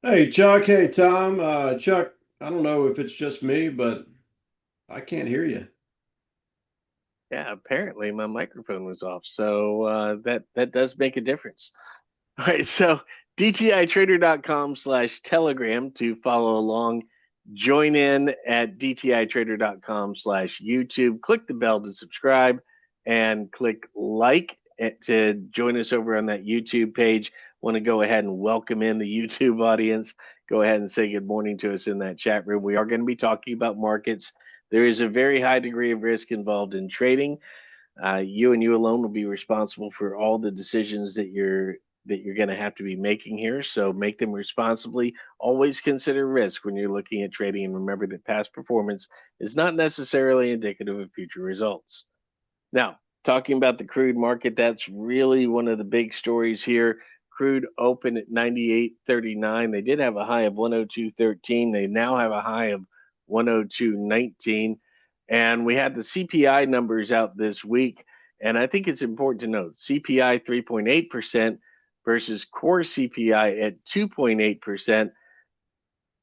Hey Chuck, hey Tom. Chuck, I don't know if it's just me, but I can't hear you. Yeah, apparently my microphone was off, so that does make a difference. All right, so dtitrader.com/telegram to follow along. Join in at dtitrader.com/YouTube. Click the bell to subscribe and click like to join us over on that YouTube page. Want to go ahead and welcome in the YouTube audience. Go ahead and say good morning to us in that chat room. We are going to be talking about markets. There is a very high degree of risk involved in trading. You and you alone will be responsible for all the decisions that you're going to have to be making here. So make them responsibly. Always consider risk when you're looking at trading, and remember that past performance is not necessarily indicative of future results. Now, talking about the crude market, that's really one of the big stories here. Crude opened at 98.39. They did have a high of 102.13. They now have a high of 102.19. And we had the CPI numbers out this week. And I think it's important to note CPI 3.8% versus core CPI at 2.8%.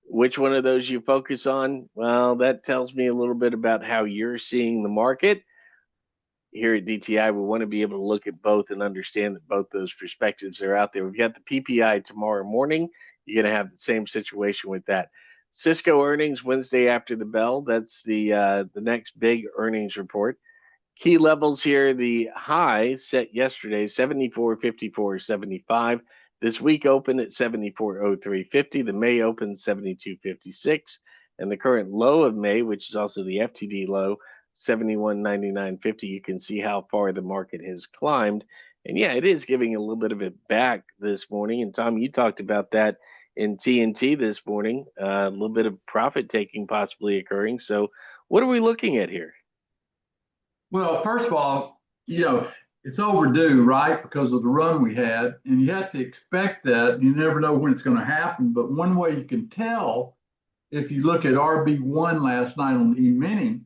Which one of those you focus on? Well, that tells me a little bit about how you're seeing the market. Here at DTI, we want to be able to look at both and understand that both those perspectives are out there. We've got the PPI tomorrow morning. You're going to have the same situation with that. Cisco earnings Wednesday after the bell. That's the next big earnings report. Key levels here: the high set yesterday 74.54.75. This week opened at 74.03.50. The May opened 72.56, and the current low of May, which is also the FTD low, 71.99.50. You can see how far the market has climbed. And yeah, it is giving a little bit of it back this morning. And Tom, you talked about that in TNT this morning. A little bit of profit taking possibly occurring. So, what are we looking at here? Well, first of all, it's overdue, right? Because of the run we had, and you have to expect that. You never know when it's going to happen. But one way you can tell, if you look at RB1 last night on the E-mini,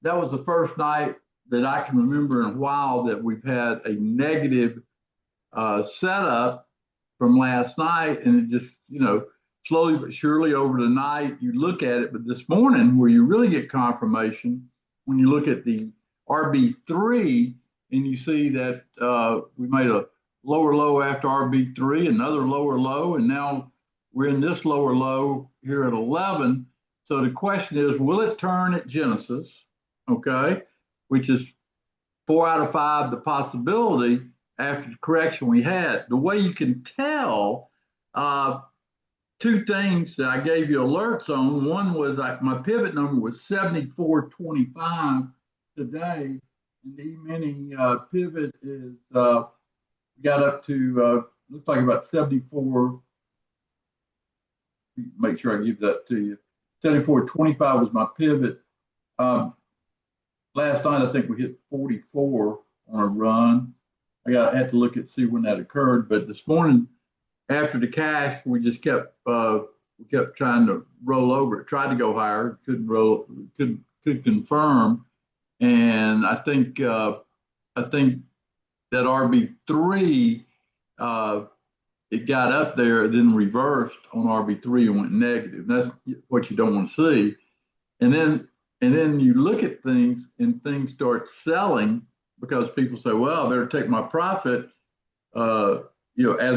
that was the first night that I can remember in a while that we've had a negative setup from last night, and it just, slowly but surely over the night, you look at it. But this morning, where you really get confirmation, when you look at the RB3 and you see that we made a lower low after RB3, another lower low, and now we're in this lower low here at 11. So the question is, will it turn at Genesis? Okay, which is 4 out of 5 the possibility after the correction we had. The way you can tell, two things that I gave you alerts on. One was my pivot number was 74.25 today, and the E-mini pivot is got up to looks like about 74. Make sure I give that to you. 74.25 was my pivot. Um, Last night I think we hit 44 on a run. Had to look at see when that occurred, but this morning after the cash, we kept trying to roll over. It tried to go higher, couldn't roll, could confirm, and I think that RB3 it got up there, then reversed on RB3 and went negative. That's what you don't want to see. And then you look at things and things start selling because people say, well, I better take my profit, as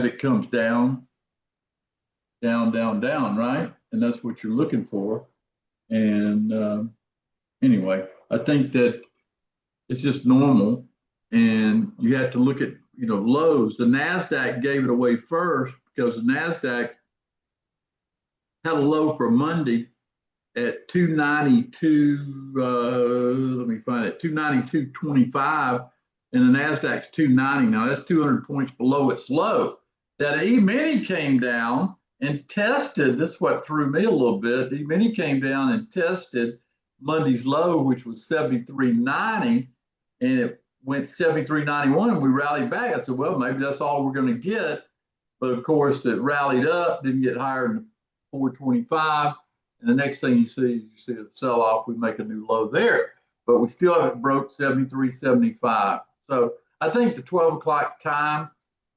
it comes down, down, down, down, right? And that's what you're looking for. And anyway, I think that it's just normal. And you have to look at, lows. The NASDAQ gave it away first because the NASDAQ had a low for Monday at 292, let me find it, 292.25, and the NASDAQ's 290. Now that's 200 points below its low. That E-mini came down and tested, this is what threw me a little bit. E-mini came down and tested Monday's low, which was 73.90, and it went 73.91, and we rallied back. I said, well, maybe that's all we're going to get. But of course, it rallied up, didn't get higher than 425. And the next thing you see a sell off, we make a new low there. But we still haven't broke 73.75. So I think the 12 o'clock time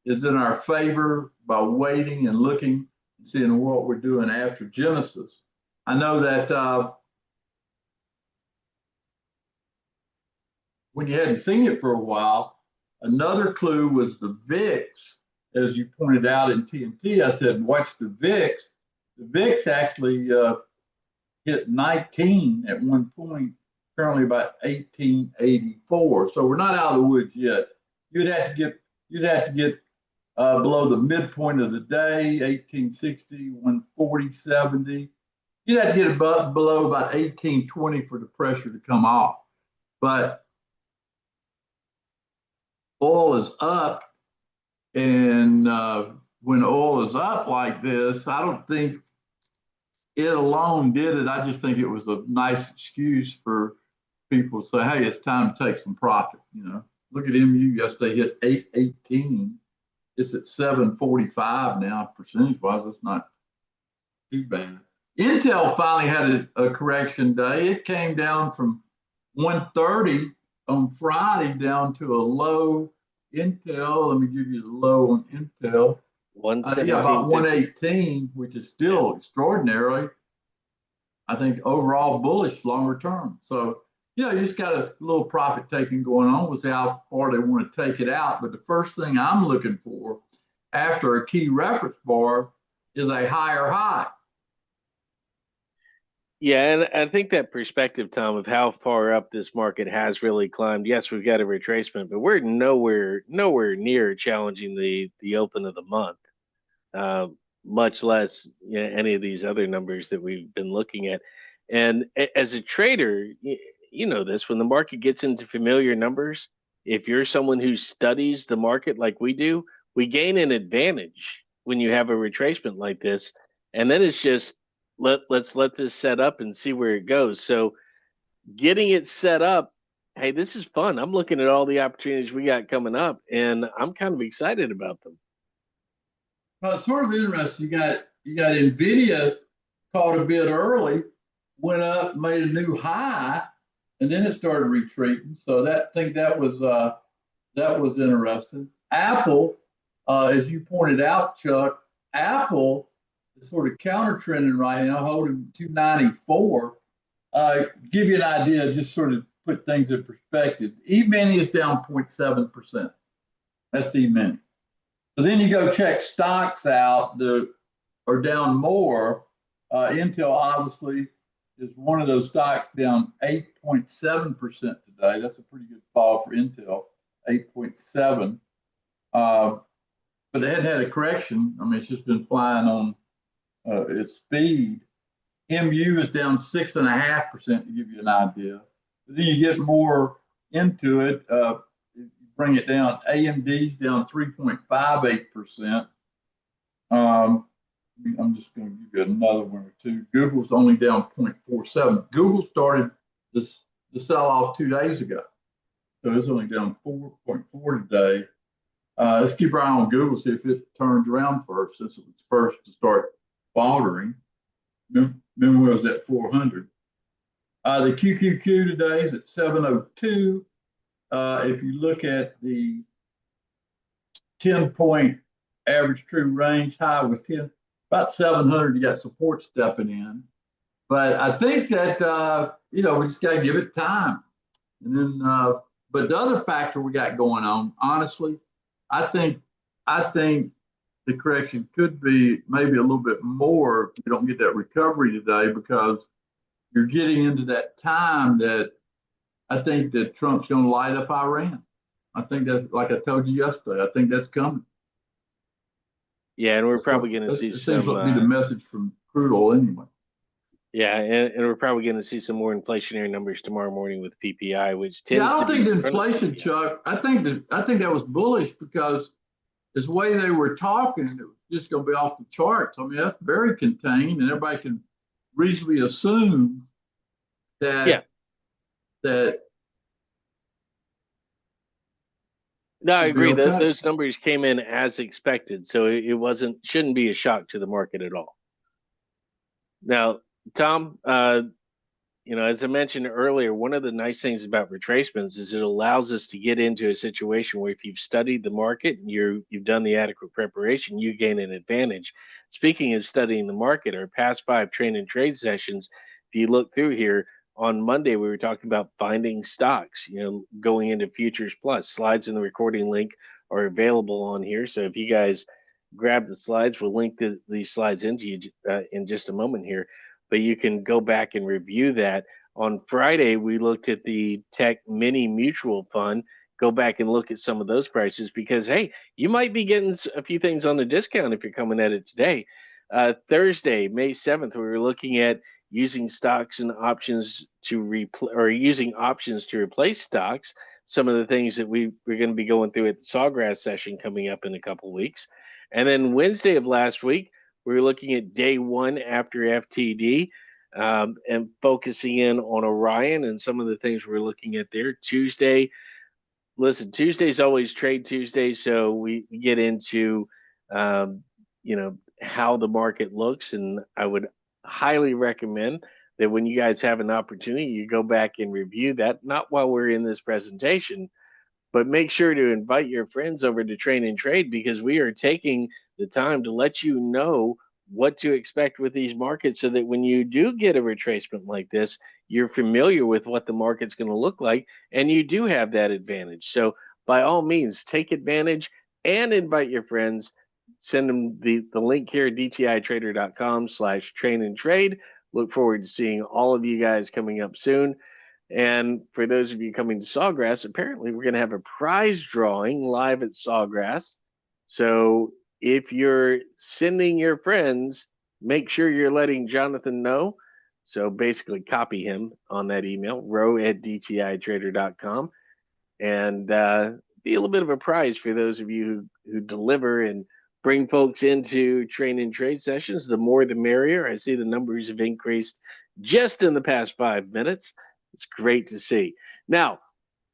is in our favor by waiting and looking seeing what we're doing after Genesis. I know that when you hadn't seen it for a while, another clue was the VIX. As you pointed out in TNT, I said, watch the VIX. The VIX actually hit 19 at one point, currently about 1884. So we're not out of the woods yet. You'd have to get below the midpoint of the day, 1860, 140, 70. You'd have to get below about 1820 for the pressure to come off. But oil is up, and when oil is up like this, I don't think it alone did it. I just think it was a nice excuse for people to say, hey, it's time to take some profit. You know, look at MU yesterday, hit 818. It's at 745 now, percentage wise. It's not too bad. Intel finally had a correction day. It came down from 130 on Friday down to a low. Intel, let me give you the low on Intel. 117. Yeah, about 118, which is still extraordinary. I think overall bullish longer term. So, you just got a little profit taking going on. We'll see how far they want to take it out. But the first thing I'm looking for after a key reference bar is a higher high. Yeah, and I think that perspective, Tom, of how far up this market has really climbed. Yes, we've got a retracement, but we're nowhere near challenging the open of the month, much less any of these other numbers that we've been looking at. And as a trader, you know this, when the market gets into familiar numbers, if you're someone who studies the market like we do, we gain an advantage when you have a retracement like this. And then it's just let's let this set up and see where it goes. So getting it set up, hey, this is fun. I'm looking at all the opportunities we got coming up, and I'm kind of excited about them. Well, it's sort of interesting. You got Nvidia caught a bit early, went up, made a new high, and then it started retreating. So I think that was interesting. Apple, as you pointed out, Chuck, Apple is sort of counter trending right now, holding 294. Give you an idea, just sort of put things in perspective. E-mini is down 0.7%. That's E-mini. So then you go check stocks out that are down more. Intel obviously is one of those stocks down 8.7% today. That's a pretty good fall for Intel, 8.7. But it hadn't had a correction. I mean, it's just been flying on its speed. MU is down 6.5% to give you an idea. But then you get more into it. You bring it down. AMD's down 3.58%. I'm just going to give you another one or two. Google's only down 0.47. Google started the sell-off 2 days ago. So it's only down 4.4 today. Let's keep our eye on Google, see if it turns around first, since it was first to start faltering. Remember it was at 400. The QQQ today is at 702. If you look at the 10-point average true range, high was about 700. You got support stepping in. But I think that, we just got to give it time. And then, but the other factor we got going on, honestly, I think the correction could be maybe a little bit more if you don't get that recovery today, because you're getting into that time that I think that Trump's going to light up Iran. I think that, like I told you yesterday, I think that's coming. Yeah, and we're probably going to see some. Seems like be the message from crude oil anyway. Yeah, and we're probably going to see some more inflationary numbers tomorrow morning with PPI, which tends to. Yeah, I don't think the inflation, Chuck. I think that was bullish because the way they were talking, it was just going to be off the charts. I mean, that's very contained, and everybody can reasonably assume that that. No, I agree. Okay. Those numbers came in as expected, so it shouldn't be a shock to the market at all. Now, Tom, as I mentioned earlier, one of the nice things about retracements is it allows us to get into a situation where if you've studied the market and you've done the adequate preparation, you gain an advantage. Speaking of studying the market, our past 5 train and trade sessions, if you look through here, on Monday we were talking about finding stocks, going into Futures Plus. Slides in the recording link are available on here. So if you guys grab the slides, we'll link these slides into you in just a moment here, but you can go back and review that. On Friday, we looked at the Tech Mini Mutual Fund. Go back and look at some of those prices because, hey, you might be getting a few things on the discount if you're coming at it today. Thursday, May 7th, we were looking at using stocks and options using options to replace stocks. Some of the things that we're going to be going through at the Sawgrass session coming up in a couple of weeks. And then Wednesday of last week, we were looking at day one after FTD and focusing in on Orion and some of the things we're looking at there. Tuesday's always Trade Tuesday, so we get into how the market looks, and I would highly recommend that when you guys have an opportunity, you go back and review that, not while we're in this presentation, but make sure to invite your friends over to Train and Trade because we are taking the time to let you know what to expect with these markets so that when you do get a retracement like this, you're familiar with what the market's going to look like and you do have that advantage. So by all means, take advantage and invite your friends. Send them the link here, dtitrader.com/train and trade. Look forward to seeing all of you guys coming up soon. And for those of you coming to Sawgrass, apparently we're going to have a prize drawing live at Sawgrass. So if you're sending your friends, make sure you're letting Jonathan know. So basically copy him on that email, row@dtitrader.com, and be a little bit of a prize for those of you who deliver and bring folks into train and trade sessions. The more the merrier. I see the numbers have increased just in the past 5 minutes. It's great to see. Now,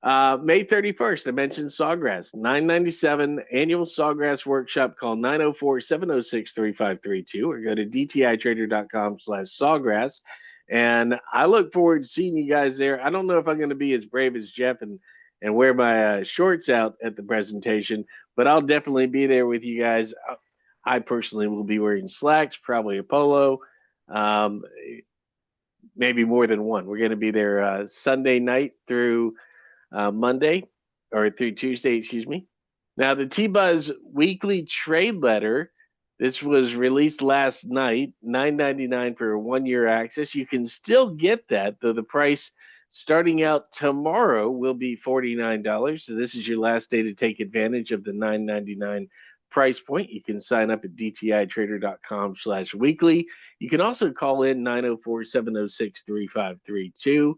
May 31st, I mentioned Sawgrass, $997 annual Sawgrass workshop. Call 904-706-3532 or go to dtitrader.com/Sawgrass. And I look forward to seeing you guys there. I don't know if I'm going to be as brave as Jeff and wear my shorts out at the presentation, but I'll definitely be there with you guys. I personally will be wearing slacks, probably a polo. Maybe more than one. We're going to be there Sunday night through Monday, or through Tuesday, excuse me. Now, the T-Buzz weekly trade letter, this was released last night, $9.99 for 1-year access. You can still get that, though the price starting out tomorrow will be $49. So this is your last day to take advantage of the $9.99 price point. You can sign up at dtitrader.com/weekly. You can also call in 904-706-3532. Of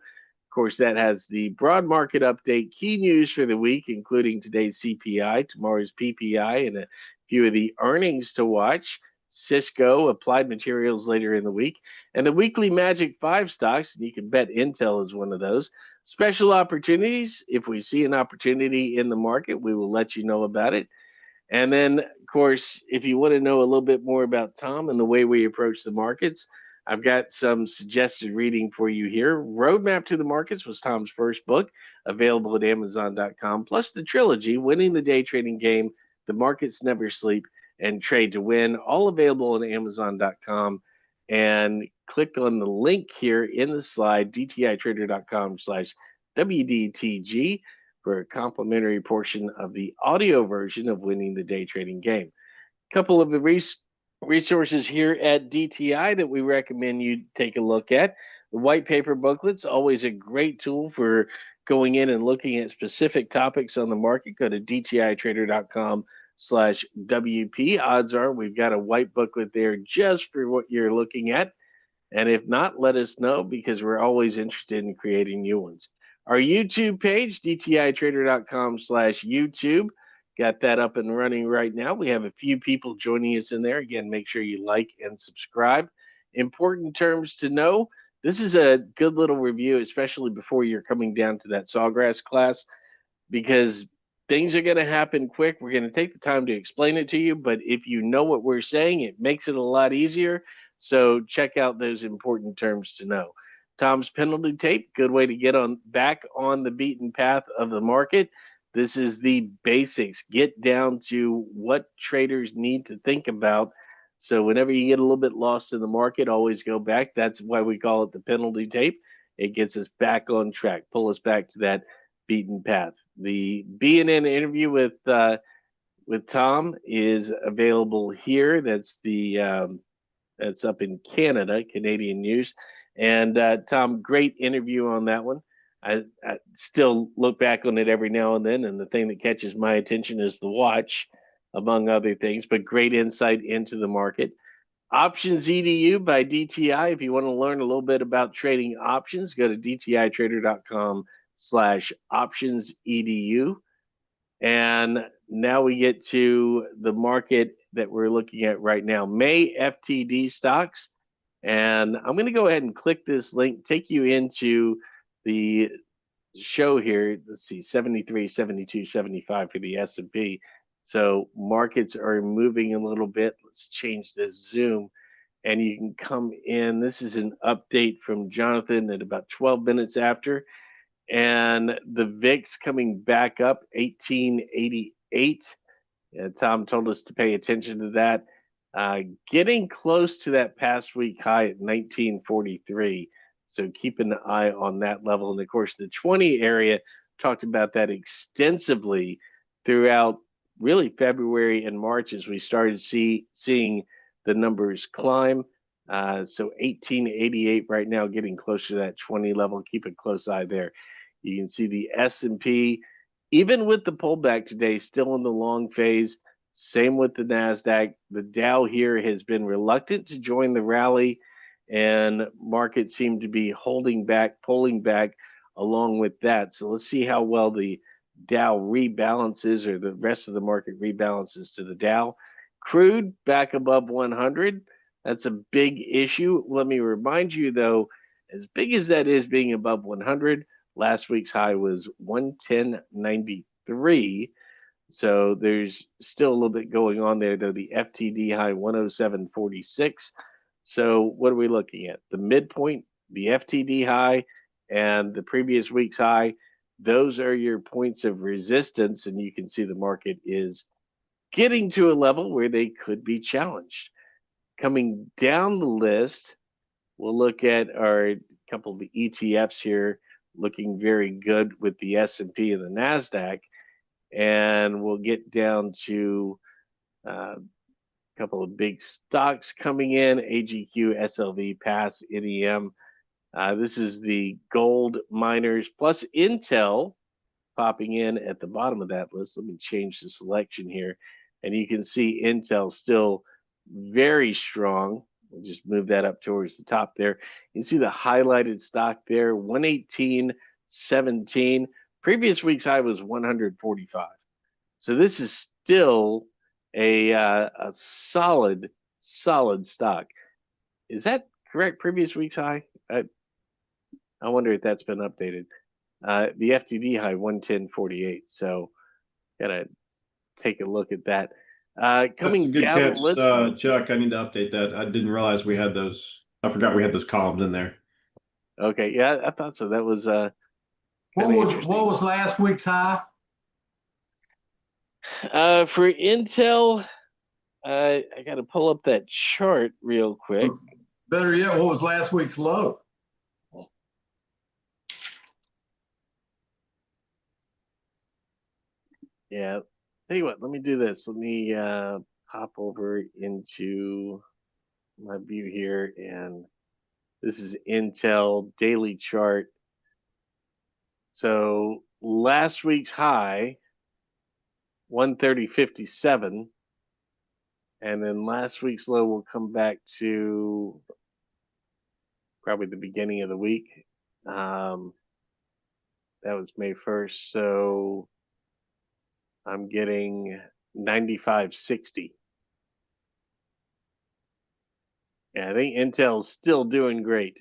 course, that has the broad market update, key news for the week, including today's CPI, tomorrow's PPI, and a few of the earnings to watch. Cisco, Applied Materials later in the week, and the weekly Magic 5 stocks, and you can bet Intel is one of those. Special opportunities. If we see an opportunity in the market, we will let you know about it. And then, of course, if you want to know a little bit more about Tom and the way we approach the markets, I've got some suggested reading for you here. Roadmap to the Markets was Tom's first book, available at Amazon.com, plus the trilogy, Winning the Day Trading Game, The Markets Never Sleep, and Trade to Win, all available on Amazon.com. And click on the link here in the slide, dtitrader.com/WDTG, for a complimentary portion of the audio version of Winning the Day Trading Game. A couple of the resources here at DTI that we recommend you take a look at. The white paper booklet's always a great tool for going in and looking at specific topics on the market. Go to dtitrader.com/WP. Odds are we've got a white booklet there just for what you're looking at. And if not, let us know because we're always interested in creating new ones. Our YouTube page, dtitrader.com/YouTube. Got that up and running right now. We have a few people joining us in there. Again, make sure you like and subscribe. Important terms to know. This is a good little review, especially before you're coming down to that Sawgrass class, because things are going to happen quick. We're going to take the time to explain it to you, but if you know what we're saying, it makes it a lot easier. So check out those important terms to know. Tom's penalty tape, good way to get back on the beaten path of the market. This is the basics. Get down to what traders need to think about. So whenever you get a little bit lost in the market, always go back. That's why we call it the penalty tape. It gets us back on track, pull us back to that beaten path. The BNN interview with Tom is available here. That's that's up in Canada, Canadian News. And Tom, great interview on that one. I still look back on it every now and then, and the thing that catches my attention is the watch, among other things, but great insight into the market. Options EDU by DTI. If you want to learn a little bit about trading options, go to dtitrader.com/options EDU. And now we get to the market that we're looking at right now, May FTD stocks. And I'm going to go ahead and click this link, take you into the show here. Let's see, 73, 72, 75 for the S&P. So markets are moving a little bit. Let's change this zoom. And you can come in. This is an update from Jonathan at about 12 minutes after. And the VIX coming back up, 1888. Tom told us to pay attention to that. Getting close to that past week high at 1943. So keep an eye on that level. And of course, the 20 area, talked about that extensively throughout really February and March as we started seeing the numbers climb. So 1888 right now, getting closer to that 20 level. Keep a close eye there. You can see the S&P, even with the pullback today, still in the long phase. Same with the NASDAQ. The Dow here has been reluctant to join the rally, and markets seem to be holding back, pulling back along with that. So let's see how well the Dow rebalances, or the rest of the market rebalances to the Dow. Crude back above 100. That's a big issue. Let me remind you, though, as big as that is being above 100, last week's high was 110.93. So there's still a little bit going on there, though. The FTD high 107.46. So what are we looking at? The midpoint, the FTD high, and the previous week's high. Those are your points of resistance, and you can see the market is getting to a level where they could be challenged. Coming down the list, we'll look at our couple of the ETFs here, looking very good with the S&P and the NASDAQ. And we'll get down to a couple of big stocks coming in, AGQ, SLV, PASS, NEM. This is the gold miners plus Intel popping in at the bottom of that list. Let me change the selection here. And you can see Intel still very strong. We'll just move that up towards the top there. You can see the highlighted stock there, 118.17. Previous week's high was 145. So this is still a solid stock. Is that correct? Previous week's high? I wonder if that's been updated. The FTD high 110.48. So gotta take a look at that. Coming That's a good down catch, the list, Chuck. I need to update that. I didn't realize we had those. I forgot we had those columns in there. Okay, yeah, I thought so. That was What was last week's high? For Intel, I got to pull up that chart real quick. Better yet, what was last week's low? Yeah, tell you what, let me do this. Let me hop over into my view here, and this is Intel daily chart. So last week's high, 130.57, and then last week's low will come back to probably the beginning of the week. That was May 1st, so I'm getting 95.60. Yeah, I think Intel's still doing great.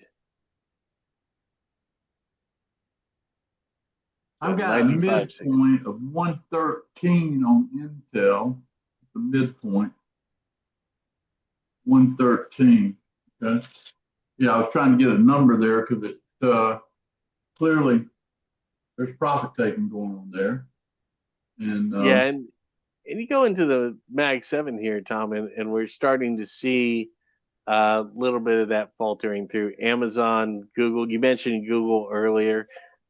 I've got a midpoint of 113 on Intel, the midpoint, 113. Okay. Yeah, I was trying to get a number there because clearly there's profit taking going on there. And Yeah, and you go into the Mag 7 here, Tom, and we're starting to see a little bit of that faltering through Amazon, Google. You mentioned Google earlier,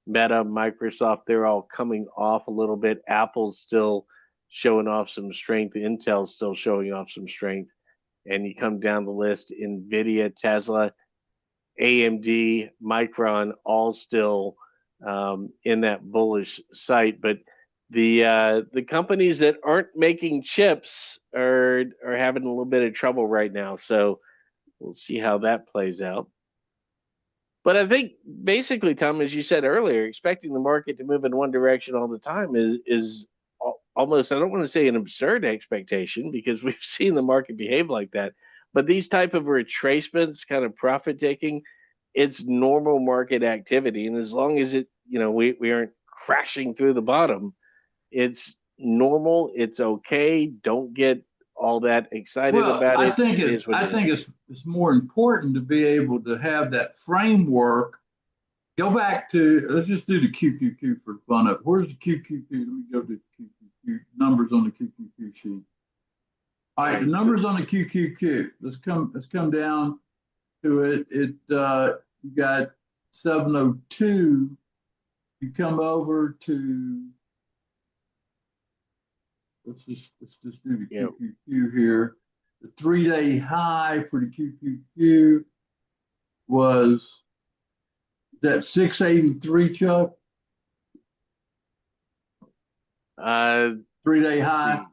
Meta, Microsoft, they're all coming off a little bit. Apple's still showing off some strength. Intel's still showing off some strength. And you come down the list, NVIDIA, Tesla, AMD, Micron, all still in that bullish site. But the companies that aren't making chips are having a little bit of trouble right now. So we'll see how that plays out. But I think basically, Tom, as you said earlier, expecting the market to move in one direction all the time is almost, I don't want to say an absurd expectation, because we've seen the market behave like that. But these type of retracements, kind of profit taking, it's normal market activity. And as long as we aren't crashing through the bottom, it's normal. It's okay. Don't get all that excited about I it. think It is what I it think is. it's more important to be able to have that framework. Go back to, let's just do the QQQ for fun of it. Where's the QQQ? Let me go to QQQ numbers on the QQQ sheet. All right, the numbers on the QQQ. Let's come down to it. You got 702. You come over to, let's just do the QQQ here. The 3-day high for the QQQ was that 683, Chuck? 3-day high.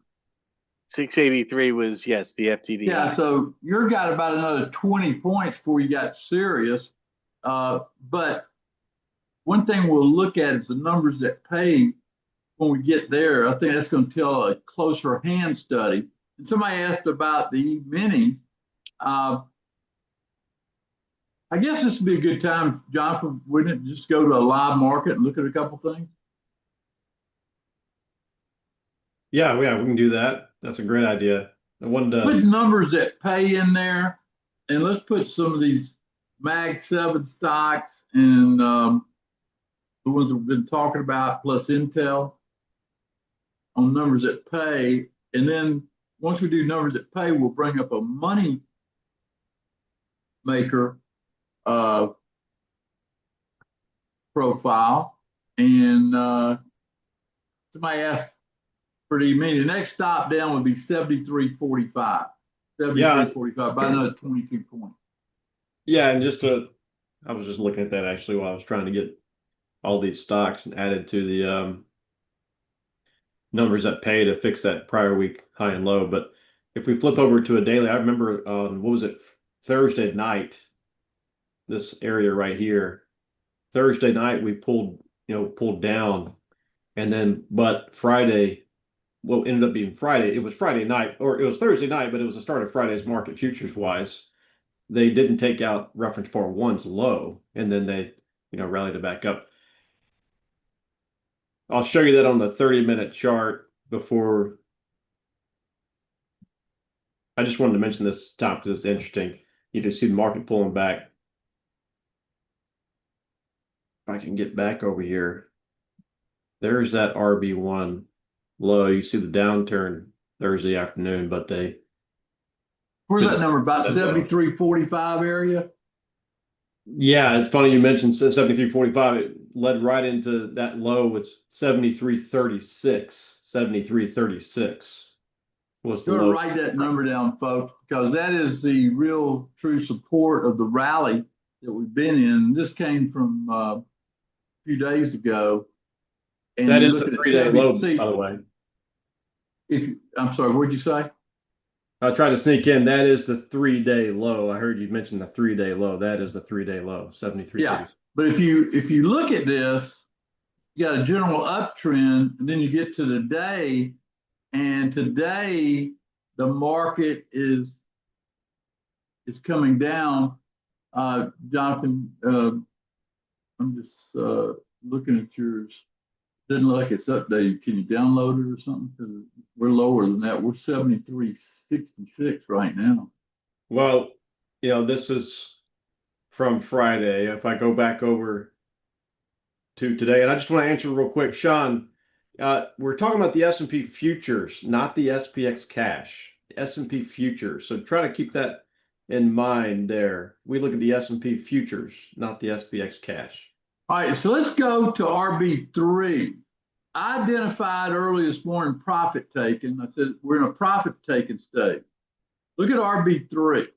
683 was, yes, the FTD. Yeah, so you're got about another 20 points before you got serious. But one thing we'll look at is the numbers that pay when we get there. I think that's going to tell a closer hand study. And somebody asked about the E-mini. I guess this would be a good time, Jonathan, wouldn't it, just go to a live market and look at a couple things? Yeah, we can do that. That's a great idea. I wanted Put to, numbers that pay in there, and let's put some of these Mag 7 stocks and the ones we've been talking about, plus Intel, on numbers that pay. And then once we do numbers that pay, we'll bring up a money maker profile. And somebody asked for the mean. The next stop down would be 73.45. 73.45 by another 22 points. yeah, and I was just looking at that actually while I was trying to get all these stocks and added to the numbers that pay to fix that prior week high and low. But if we flip over to a daily, I remember what was it, Thursday night, this area right here. Thursday night we pulled down, and then but Friday, well, ended up being Friday. It was Friday night, or it was Thursday night, but it was the start of Friday's market futures wise. They didn't take out reference par one's low, and then they rallied it back up. I'll show you that on the 30-minute chart before. I just wanted to mention this, Tom, because it's interesting. You just see the market pulling back. If I can get back over here, there's that RB1 low. You see the downturn Thursday afternoon, but where's that number? About 73.45 area? Yeah, it's funny you mentioned 73.45. It led right into that low with 73.36. 73.36 was the low. Write that number down, folks, because that is the real true support of the rally that we've been in. This came from a few days ago. And that is the 3-day low, by the way. I'm sorry, what'd you say? I tried to sneak in. That is the 3-day low. I heard you mention the 3-day low. That is the 3-day low, 73. Yeah, but if you look at this, you got a general uptrend, and then you get to the day, and today the market is coming down. Jonathan, I'm just looking at yours. Doesn't look like it's updated. Can you download it or something? Because we're lower than that. We're 73.66 right now. Well, this is from Friday. If I go back over to today, and I just want to answer real quick, Sean, we're talking about the S&P futures, not the SPX cash, S&P futures. So try to keep that in mind there. We look at the S&P futures, not the SPX cash. All right, so let's go to RB3. I identified early this morning profit taking. I said we're in a profit taking stage. Look at RB3,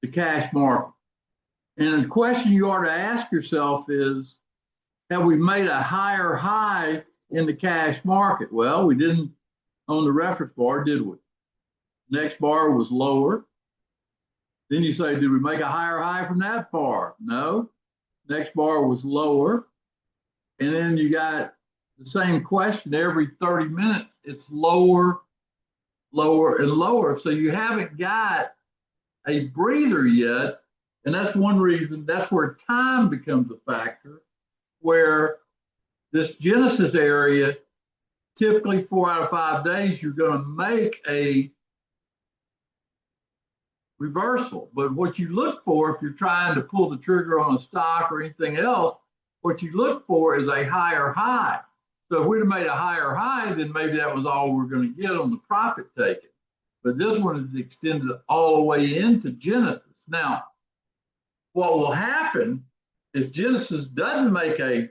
the cash market. And the question you ought to ask yourself is, have we made a higher high in the cash market? Well, we didn't on the reference bar, did we? Next bar was lower. Then you say, did we make a higher high from that bar? No. Next bar was lower. And then you got the same question every 30 minutes. It's lower, lower, and lower. So you haven't got a breather yet. And that's one reason, that's where time becomes a factor, where this Genesis area, typically 4 out of 5 days, you're going to make a reversal. But what you look for, if you're trying to pull the trigger on a stock or anything else, what you look for is a higher high. So if we'd have made a higher high, then maybe that was all we're going to get on the profit taking. But this one is extended all the way into Genesis. Now, what will happen if Genesis doesn't make a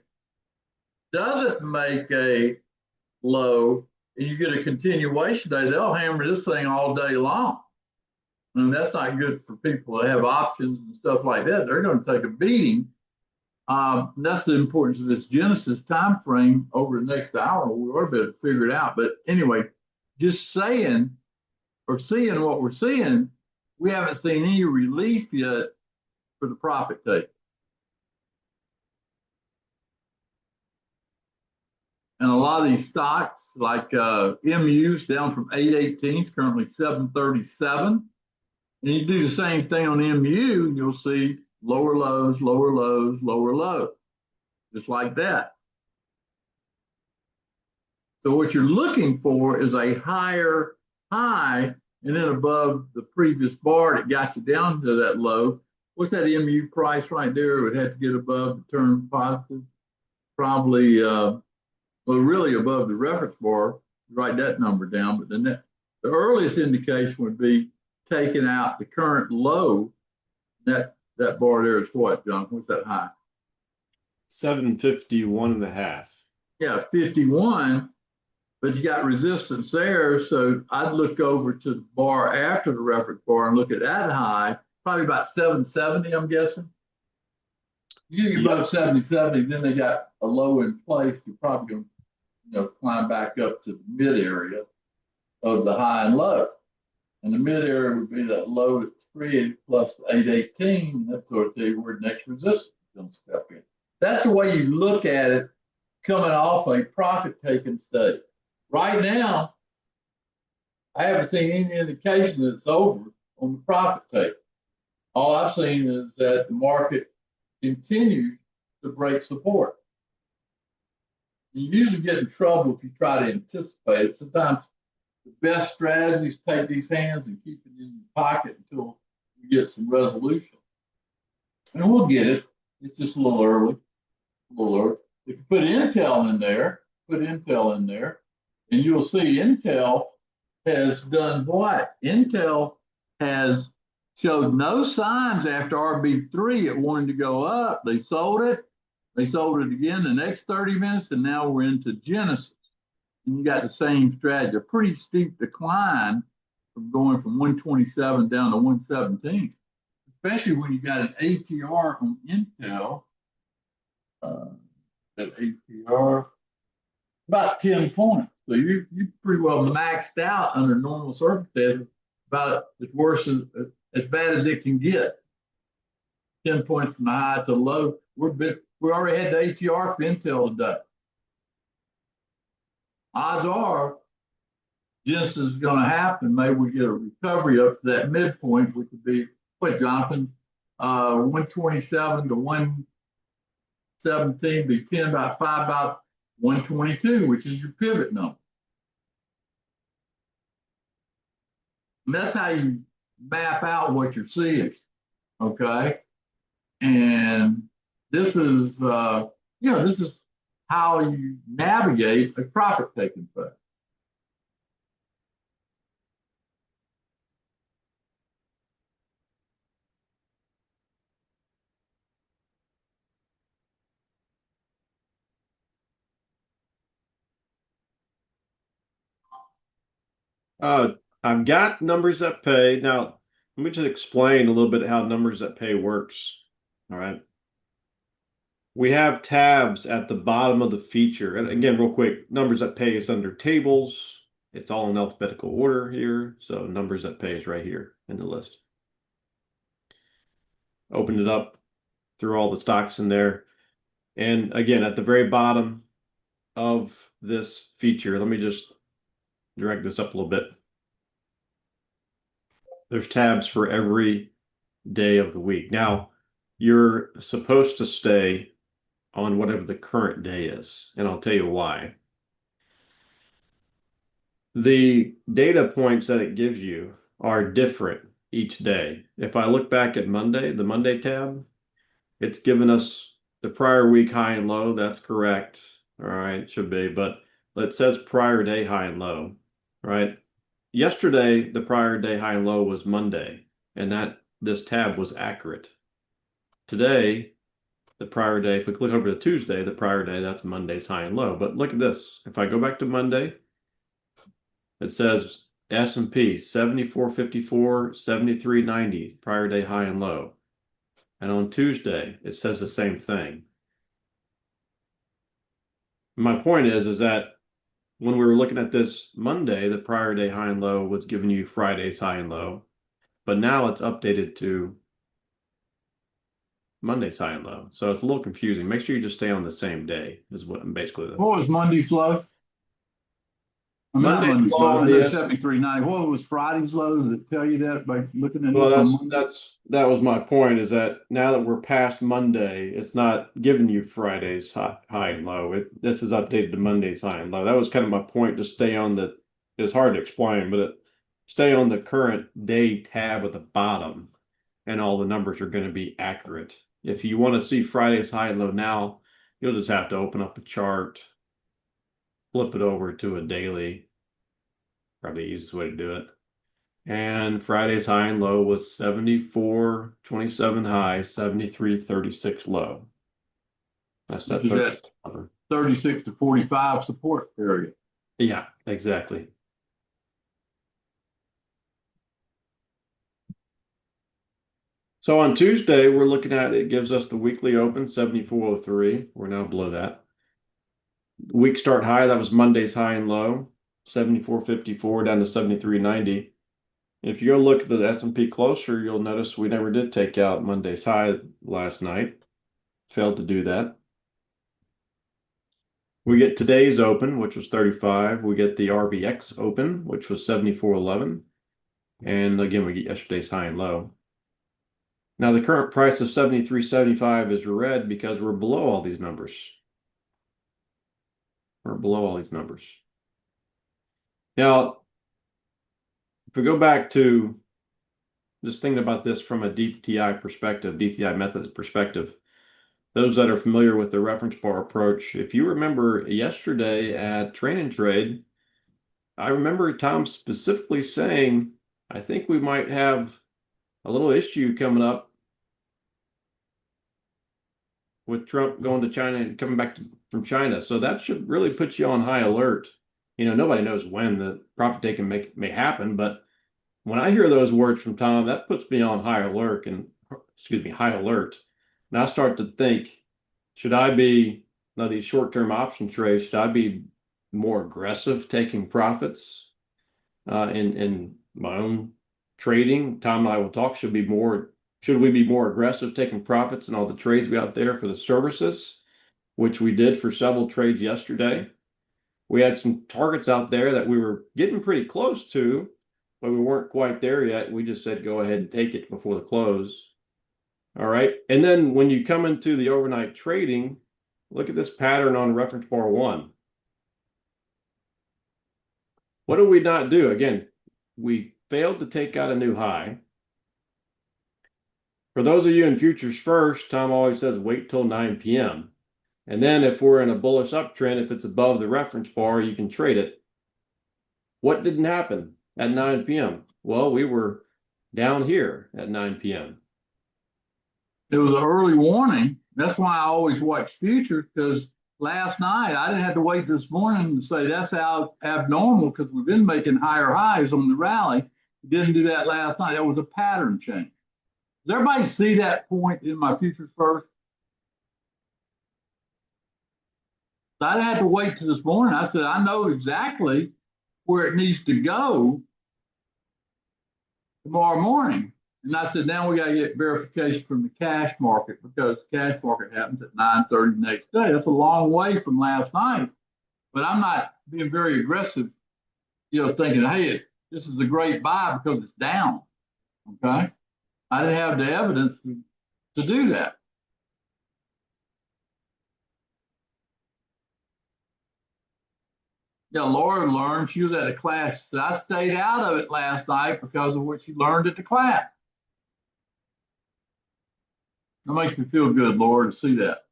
low and you get a continuation day, they'll hammer this thing all day long. And that's not good for people that have options and stuff like that. They're going to take a beating. That's the importance of this Genesis time frame over the next hour. We ought to be able to figure it out. But anyway, just saying or seeing what we're seeing, we haven't seen any relief yet for the profit take. And a lot of these stocks, like MU's down from 818, currently 737. And you do the same thing on MU, and you'll see lower lows, lower lows, lower lows, just like that. So what you're looking for is a higher high, and then above the previous bar that got you down to that low. What's that MU price right there? It would have to get above the turn positive, probably, well, really above the reference bar. Write that number down, but the earliest indication would be taking out the current low. That bar there is what, John? What's that high? 751.5. Yeah, 51. But you got resistance there. So I'd look over to the bar after the reference bar and look at that high, probably about 770, I'm guessing. You get above 770, then they got a low in place. You're probably going to climb back up to the mid area of the high and low. And the mid area would be that low at 3 plus 818. That's sort of tell you where the next resistance is going to step in. That's the way you look at it coming off a profit taking stage. Right now, I haven't seen any indication that it's over on the profit take. All I've seen is that the market continues to break support. You usually get in trouble if you try to anticipate it. Sometimes the best strategy is take these hands and keep it in your pocket until you get some resolution. And we'll get it. It's just a little early. If you put Intel in there, and you'll see Intel has done what? Intel has showed no signs after RB3 it wanted to go up. They sold it. They sold it again the next 30 minutes, and now we're into Genesis. And you got the same strategy, a pretty steep decline from going from 127 down to 117, especially when you got an ATR on Intel. That ATR, about 10 points. So you pretty well maxed out under normal circumstances, about as worse as bad as it can get. 10 points from the high to the low. We already had the ATR for Intel today. Odds are Genesis is going to happen. Maybe we get a recovery up to that midpoint, which would be what, Jonathan? 127 to 117 be 10 about 5 about 122, which is your pivot number. And that's how you map out what you're seeing. Okay. And this is, this is how you navigate a profit-taking fund. I've got numbers that pay. Now, let me just explain a little bit how numbers that pay works. All right. We have tabs at the bottom of the feature. And again, real quick, numbers that pay is under tables. It's all in alphabetical order here. So numbers that pay is right here in the list. Opened it up, threw all the stocks in there. And again, at the very bottom of this feature, let me just drag this up a little bit. There's tabs for every day of the week. Now, you're supposed to stay on whatever the current day is, and I'll tell you why. The data points that it gives you are different each day. If I look back at Monday, the Monday tab, it's given us the prior week high and low. That's correct. All right, should be, but it says prior day high and low, right? Yesterday, the prior day high and low was Monday, and this tab was accurate. Today, the prior day, if we click over to Tuesday, the prior day, that's Monday's high and low. But look at this. If I go back to Monday, it says S&P 74.54, 73.90, prior day high and low. And on Tuesday, it says the same thing. My point is that when we were looking at this Monday, the prior day high and low was giving you Friday's high and low, but now it's updated to Monday's high and low. So it's a little confusing. Make sure you just stay on the same day is what I'm basically. What was Monday's low? I mean, not Monday's Monday's low, low, the yes. 73.90. What was Friday's low? Does it tell you that by looking at it Well, from Monday? that was my point, is that now that we're past Monday, it's not giving you Friday's high and low. This is updated to Monday's high and low. That was kind of my point, to stay on it's hard to explain, but stay on the current day tab at the bottom, and all the numbers are going to be accurate. If you want to see Friday's high and low now, you'll just have to open up the chart, flip it over to a daily, probably the easiest way to do it. And Friday's high and low was 74.27 high, 73.36 low. That's that Which is that number. 36 to 45 support area. Yeah, exactly. So on Tuesday, we're looking at, it gives us the weekly open 74.03. We're now below that. Week start high, that was Monday's high and low, 74.54 down to 73.90. If you go look at the S&P closer, you'll notice we never did take out Monday's high last night. Failed to do that. We get today's open, which was 35. We get the RBX open, which was 74.11. And again, we get yesterday's high and low. Now the current price of 73.75 is red because we're below all these numbers. We're below all these numbers. Now, if we go back to just thinking about this from a DTI perspective, DTI method perspective, those that are familiar with the reference bar approach, if you remember yesterday at Train and Trade, I remember Tom specifically saying, I think we might have a little issue coming up with Trump going to China and coming back from China. So that should really put you on high alert. You know, nobody knows when the profit taking may happen, but when I hear those words from Tom, that puts me on high alert and high alert. And I start to think, should I be, now these short-term option trades, should I be more aggressive taking profits in my own trading? Tom and I will talk, should we be more aggressive taking profits in all the trades we out there for the services, which we did for several trades yesterday. We had some targets out there that we were getting pretty close to, but we weren't quite there yet. We just said, go ahead and take it before the close. All right. And then when you come into the overnight trading, look at this pattern on reference bar 1. What did we not do? Again, we failed to take out a new high. For those of you in futures first, Tom always says wait till 9 p.m. And then if we're in a bullish uptrend, if it's above the reference bar, you can trade it. What didn't happen at 9 p.m.? Well, we were down here at 9 p.m. It was an early warning. That's why I always watch futures, because last night I didn't have to wait this morning to say that's abnormal, because we've been making higher highs on the rally. We didn't do that last night. That was a pattern change. Does everybody see that point in my futures first? So I didn't have to wait till this morning. I said, I know exactly where it needs to go tomorrow morning. And I said, now we got to get verification from the cash market, because the cash market happens at 9:30 the next day. That's a long way from last night. But I'm not being very aggressive, thinking, hey, this is a great buy because it's down. Okay. I didn't have the evidence to do that. Yeah, Laura learned. She was at a class. So I stayed out of it last night because of what she learned at the class. That makes me feel good, Laura, to see that.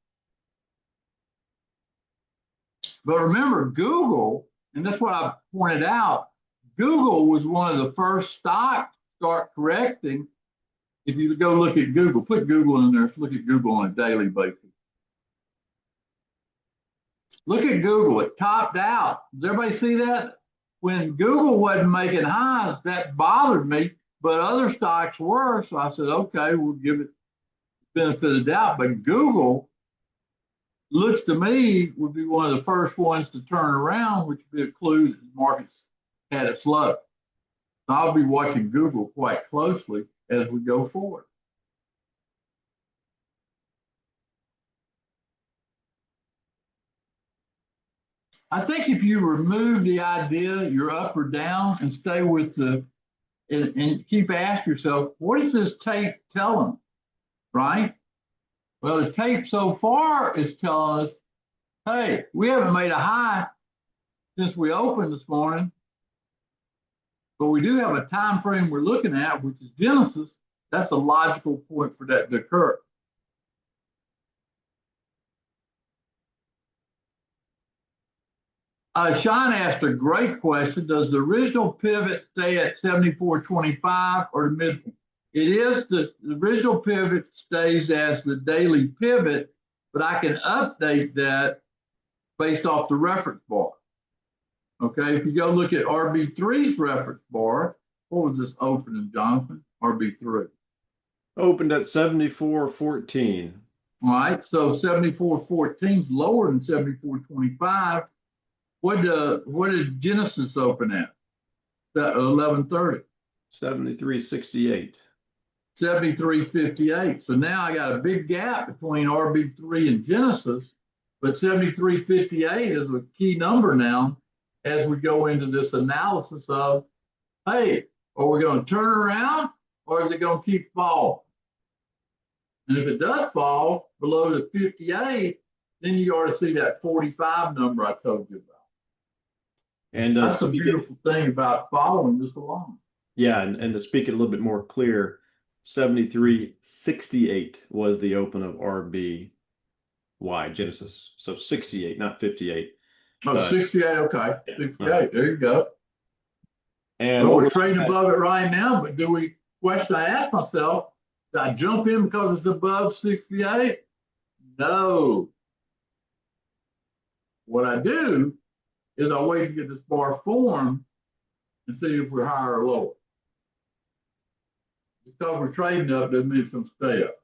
But remember, Google, and that's what I pointed out, Google was one of the first stocks to start correcting. If you go look at Google, put Google in there, look at Google on a daily basis. Look at Google, it topped out. Does everybody see that? When Google wasn't making highs, that bothered me, but other stocks were. So I said, okay, we'll give it the benefit of the doubt. But Google looks to me would be one of the first ones to turn around, which would be a clue that the market's had its low. So I'll be watching Google quite closely as we go forward. I think if you remove the idea you're up or down and stay with and keep asking yourself, what is this tape telling, right? Well, the tape so far is telling us, hey, we haven't made a high since we opened this morning, but we do have a time frame we're looking at, which is Genesis. That's a logical point for that to occur. Sean asked a great question. Does the original pivot stay at 74.25 or the midpoint? It is the original pivot stays as the daily pivot, but I can update that based off the reference bar. Okay, if you go look at RB3's reference bar, what was this opening, Jonathan? RB3. Opened at 74.14. All right, so 74.14 is lower than 74.25. What did Genesis open at? 11:30. 73.68. 73.58. So now I got a big gap between RB3 and Genesis, but 73.58 is a key number now as we go into this analysis of, hey, are we going to turn around or is it going to keep falling? And if it does fall below the 58, then you ought to see that 45 number I told you about. And that's the beautiful thing about following this along. Yeah, and to speak it a little bit more clear, 73.68 was the open of RBY Genesis. So 68, not 58. Oh, 68, okay. 68, there you go. And well, we're trading above it right now, but question I ask myself, did I jump in because it's above 68? No. What I do is I wait to get this bar formed and see if we're higher or lower. Because we're trading up doesn't mean it's going to stay up.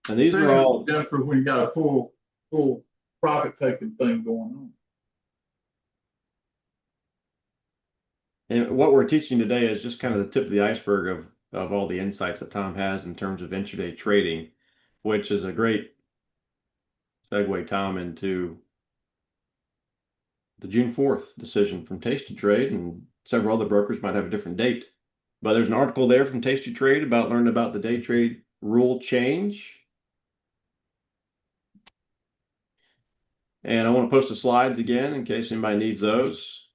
And these are all different when you got a full profit taking thing going on. And what we're teaching today is just kind of the tip of the iceberg of all the insights that Tom has in terms of intraday trading, which is a great segue, Tom, into the June 4th decision from Tastytrade, and several other brokers might have a different date. But there's an article there from Tastytrade about learning about the day trade rule change. And I want to post the slides again in case anybody needs those.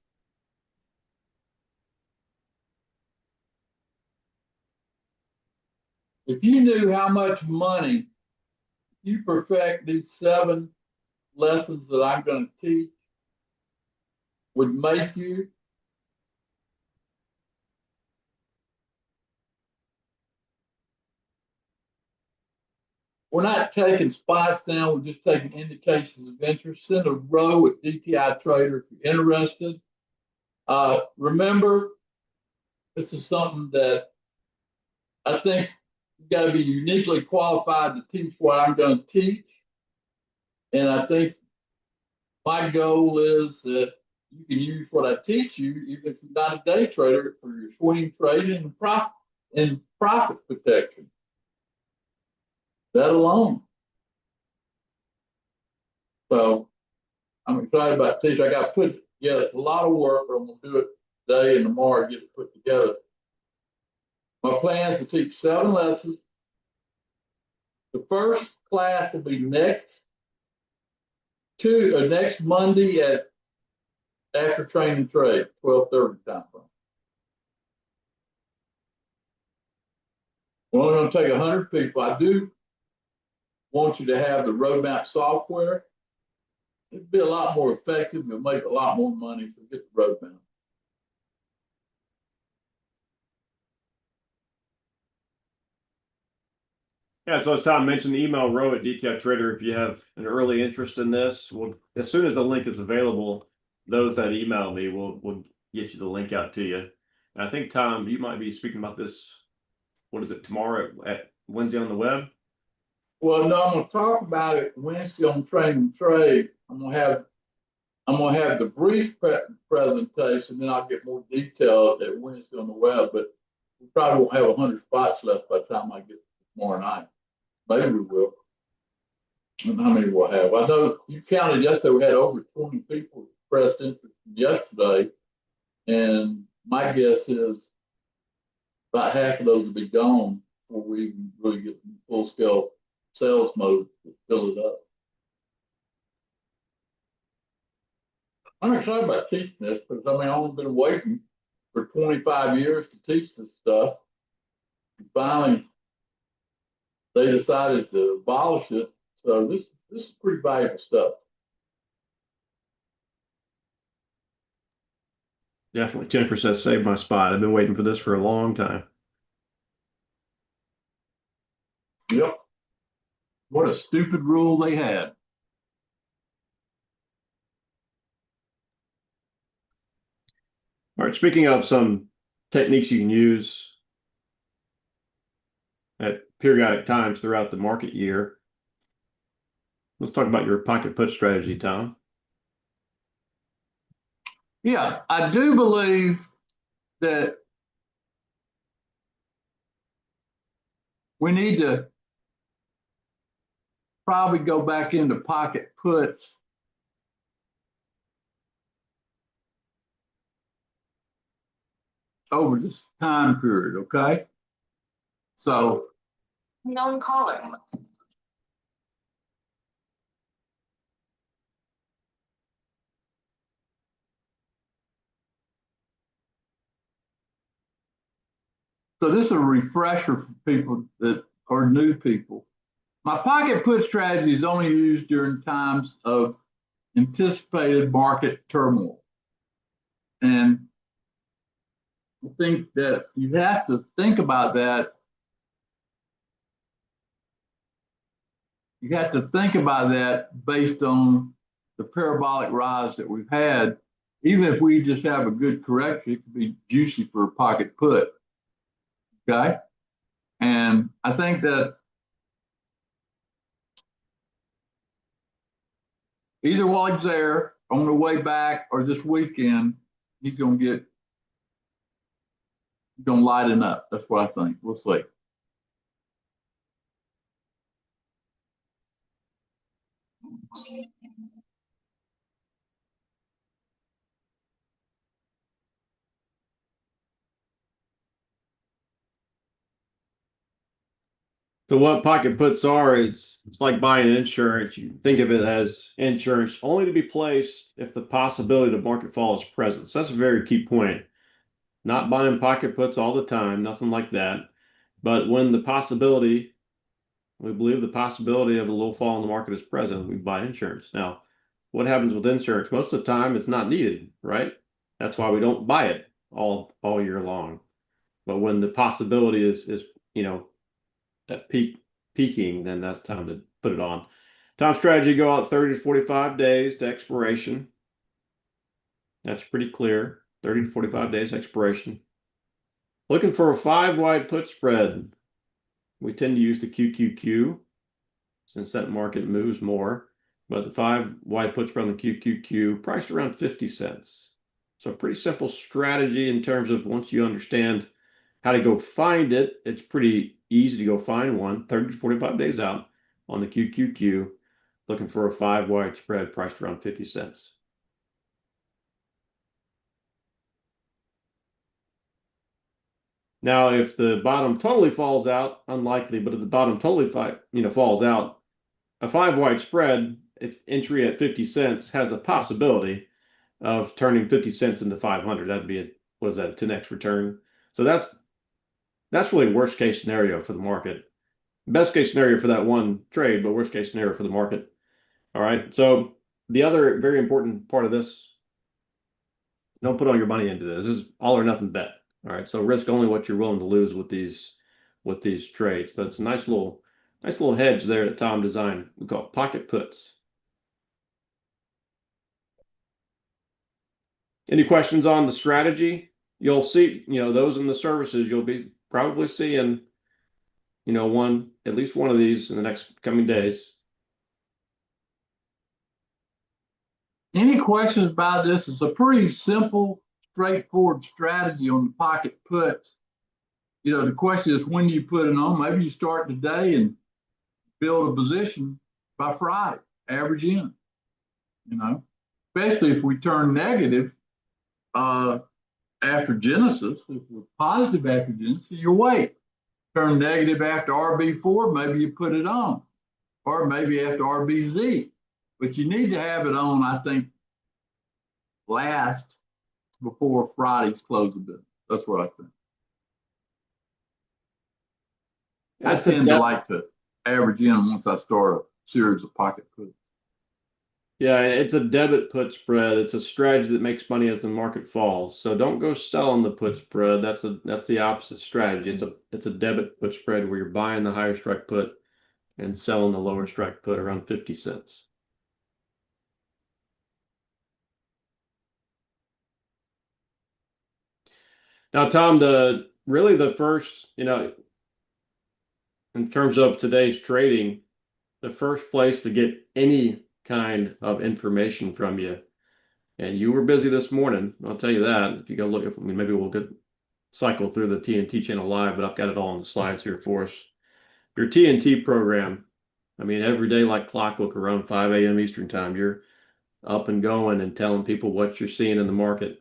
if you knew how much money you perfect these 7 lessons that I'm going to teach would make you, we're not taking spots down. We're just taking indications of interest. Send a row at DTI Trader if you're interested. Remember, this is something that I think you've got to be uniquely qualified to teach what I'm going to teach. And I think my goal is that you can use what I teach you, even if you're not a day trader, for your swing trading and profit protection. That alone. So I'm excited about teaching. I got to put together a lot of work, but I'm going to do it today and tomorrow, get it put together. My plan is to teach 7 lessons. The first class will be next Monday at after training trade, 12:30 time frame. We're only going to take 100 people. I do want you to have the roadmap software. It'd be a lot more effective. You'll make a lot more money, so get the roadmap. Yeah, so as Tom mentioned, email Row at DTI Trader if you have an early interest in this. Well, as soon as the link is available, those that email me will get you the link out to you. And I think, Tom, you might be speaking about this, what is it, tomorrow at Wednesday on the web? Well, no, I'm going to talk about it Wednesday on Train and Trade. I'm going to have the brief presentation, then I'll get more detail at Wednesday on the web. But we probably won't have 100 spots left by the time I get tomorrow night. Maybe we will. I don't know how many we'll have. I know you counted yesterday. We had over 20 people expressed interest yesterday, and my guess is about half of those will be gone before we even really get in full scale sales mode to fill it up. I'm excited about teaching this because I've only been waiting for 25 years to teach this stuff. And finally, they decided to abolish it. So this is pretty valuable stuff. Definitely. Jennifer says, save my spot. I've been waiting for this for a long time. Yep. What a stupid rule they had. All right, speaking of some techniques you can use at periodic times throughout the market year, let's talk about your pocket put strategy, Tom. Yeah, I do believe that we need to probably go back into pocket puts over this time period, okay? So Known caller. this is a refresher for people that are new people. My pocket put strategy is only used during times of anticipated market turmoil. And I think that you have to think about that. You have to think about that based on the parabolic rise that we've had. Even if we just have a good correction, it could be juicy for a pocket put. Okay. And I think that either while he's there, on the way back, or this weekend, he's going to lighten up. That's what I think. We'll see. So what pocket puts are, it's like buying insurance. You think of it as insurance only to be placed if the possibility of market fall is present. So that's a very key point. Not buying pocket puts all the time, nothing like that. But when the possibility, we believe the possibility of a little fall in the market is present, we buy insurance. Now, what happens with insurance? Most of the time it's not needed, right? That's why we don't buy it all year long. But when the possibility is at peaking, then that's time to put it on. Time strategy, go out 30 to 45 days to expiration. That's pretty clear. 30 to 45 days expiration. Looking for a 5-wide put spread. We tend to use the QQQ since that market moves more. But the 5-wide put spread on the QQQ priced around 50 cents. So a pretty simple strategy in terms of once you understand how to go find it, it's pretty easy to go find one 30 to 45 days out on the QQQ, looking for a 5-wide spread priced around 50 cents. Now, if the bottom totally falls out, unlikely, but if the bottom totally falls out, a 5-wide spread, if entry at 50 cents, has a possibility of turning 50 cents into 500. That'd be what is that, a 10x return? So that's really worst case scenario for the market. Best case scenario for that one trade, but worst case scenario for the market. All right. So the other very important part of this, don't put all your money into this. This is all or nothing bet. All right. So risk only what you're willing to lose with these trades. But it's a nice little hedge there that Tom designed. We call it pocket puts. Any questions on the strategy? You'll see, those in the services, you'll be probably seeing, at least one of these in the next coming days. Any questions about this? It's a pretty simple, straightforward strategy on the pocket puts. The question is, when do you put it on? Maybe you start today and build a position by Friday, average in, especially if we turn negative after Genesis. If we're positive after Genesis, you wait. Turn negative after RB4, maybe you put it on, or maybe after RBZ. But you need to have it on, I think, last before Friday's close of business. That's what I think. I tend to like to average in once I start a series of pocket puts. Yeah, it's a debit put spread. It's a strategy that makes money as the market falls. So don't go selling the put spread. That's the opposite strategy. It's a debit put spread where you're buying the higher strike put and selling the lower strike put around 50 cents. Now, Tom, the first, in terms of today's trading, the first place to get any kind of information from you, and you were busy this morning, I'll tell you that. If you go look at, maybe we'll cycle through the TNT channel live, but I've got it all on the slides here for us. Your TNT program, every day like clockwork around 5 a.m. Eastern time, you're up and going and telling people what you're seeing in the market.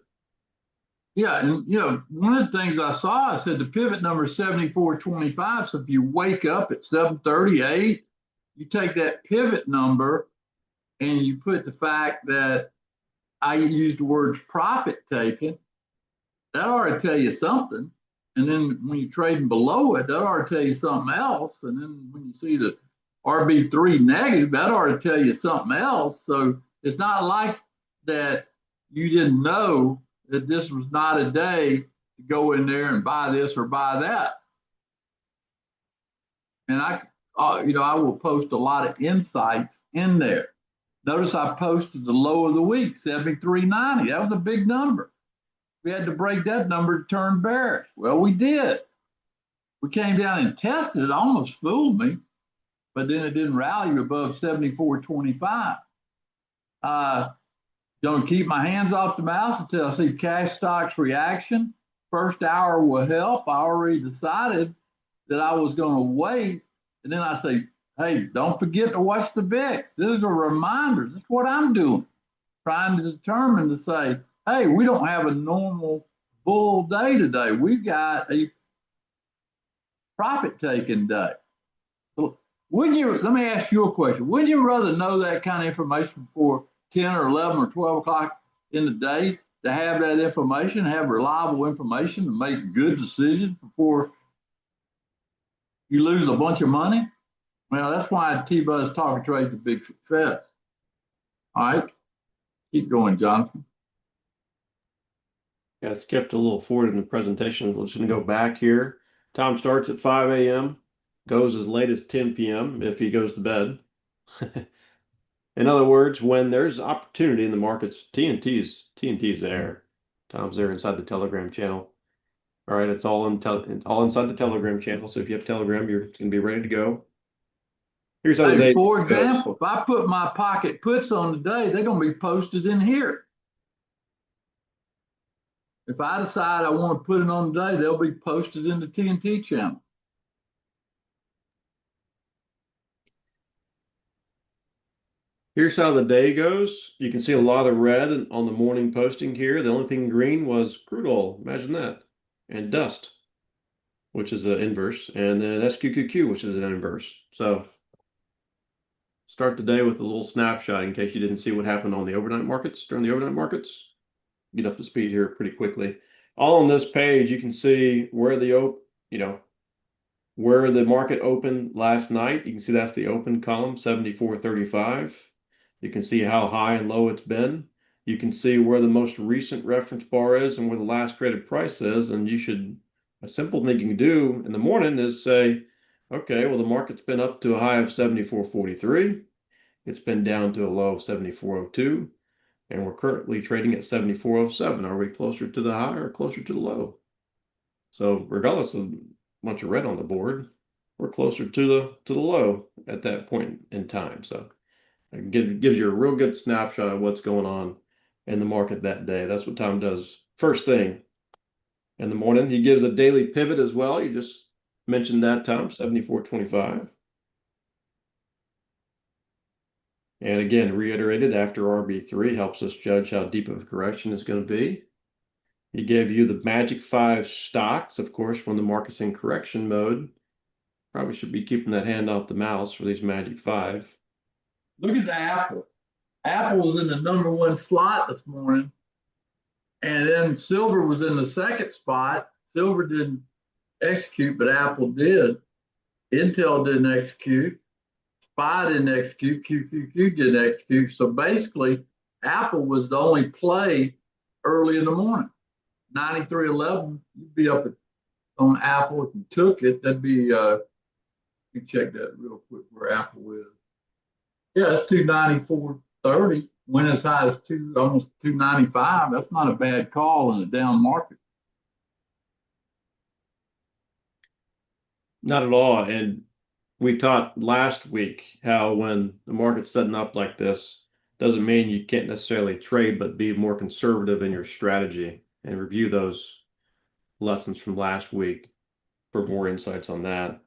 Yeah, and one of the things I saw, I said the pivot number is 74.25. So if you wake up at 7:38, you take that pivot number and you put the fact that I used the words profit taken, that ought to tell you something. And then when you're trading below it, that ought to tell you something else. And then when you see the RB3 negative, that ought to tell you something else. So it's not like that you didn't know that this was not a day to go in there and buy this or buy that. And I will post a lot of insights in there. Notice I posted the low of the week, 73.90. That was a big number. We had to break that number to turn bearish. Well, we did. We came down and tested it. Almost fooled me, but then it didn't rally above 74.25. Going to keep my hands off the mouse until I see cash stocks reaction. First hour will help. I already decided that I was going to wait. And then I say, hey, don't forget to watch the VIX. This is a reminder. This is what I'm doing. Trying to determine to say, hey, we don't have a normal bull day today. We've got a profit taking day. So let me ask you a question. Wouldn't you rather know that kind of information before 10 or 11 or 12 o'clock in the day, to have that information, have reliable information to make good decisions before you lose a bunch of money. Well, that's why T-Buzz Talker Trade's a big success. All right, keep going, Jonathan. Yeah, I skipped a little forward in the presentation. We're just going to go back here. Tom starts at 5 a.m., goes as late as 10 p.m. if he goes to bed. In other words, when there's opportunity in the markets, TNT's there. Tom's there inside the Telegram channel. All right, it's all inside the Telegram channel. So if you have Telegram, you're going to be ready to go. Here's how the day Hey, for goes. example, if I put my pocket puts on today, they're going to be posted in here. If I decide I want to put it on today, they'll be posted in the TNT channel. Here's how the day goes. You can see a lot of red on the morning posting here. The only thing green was crude oil. Imagine that. And dust, which is an inverse, and then SQQQ, which is an inverse. So start the day with a little snapshot in case you didn't see what happened on the overnight markets during the overnight markets. Get up to speed here pretty quickly. All on this page, you can see where where the market opened last night. You can see that's the open column, 74.35. You can see how high and low it's been. You can see where the most recent reference bar is and where the last traded price is. And a simple thing you can do in the morning is say, okay, well, the market's been up to a high of 74.43. It's been down to a low of 74.02. And we're currently trading at 74.07. Are we closer to the high or closer to the low? So regardless of a bunch of red on the board, we're closer to the low at that point in time. So it gives you a real good snapshot of what's going on in the market that day. That's what Tom does first thing in the morning. He gives a daily pivot as well. You just mentioned that, Tom, 74.25. And again, reiterated after RB3 helps us judge how deep of a correction is going to be. He gave you the Magic 5 stocks, of course, when the market's in correction mode. Probably should be keeping that hand off the mouse for these Magic 5. Look at the Apple. Apple was in the #1 slot this morning. And then silver was in the second spot. Silver didn't execute, but Apple did. Intel didn't execute. SPY didn't execute. QQQ didn't execute. So basically, Apple was the only play early in the morning. 93.11, you'd be up on Apple if you took it. That'd be, you check that real quick where Apple is. Yeah, it's 294.30. Went as high as almost 295. That's not a bad call in a down market. Not at all. And we taught last week how when the market's setting up like this, doesn't mean you can't necessarily trade, but be more conservative in your strategy and review those lessons from last week for more insights on that.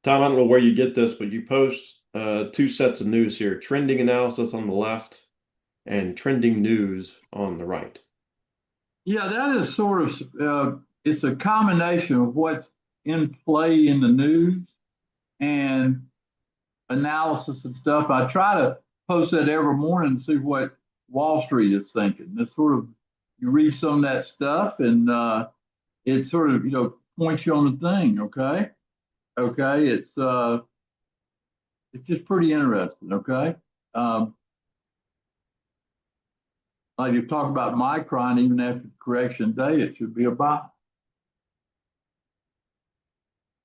Tom, I don't know where you get this, but you post 2 sets of news here, trending analysis on the left and trending news on the right. Yeah, that is sort of, it's a combination of what's in play in the news and analysis and stuff. I try to post that every morning and see what Wall Street is thinking. It's sort of, you read some of that stuff and it sort of, points you on the thing, okay? Okay, it's just pretty interesting, okay? Like you talk about Micron, even after correction day, it should be a buy.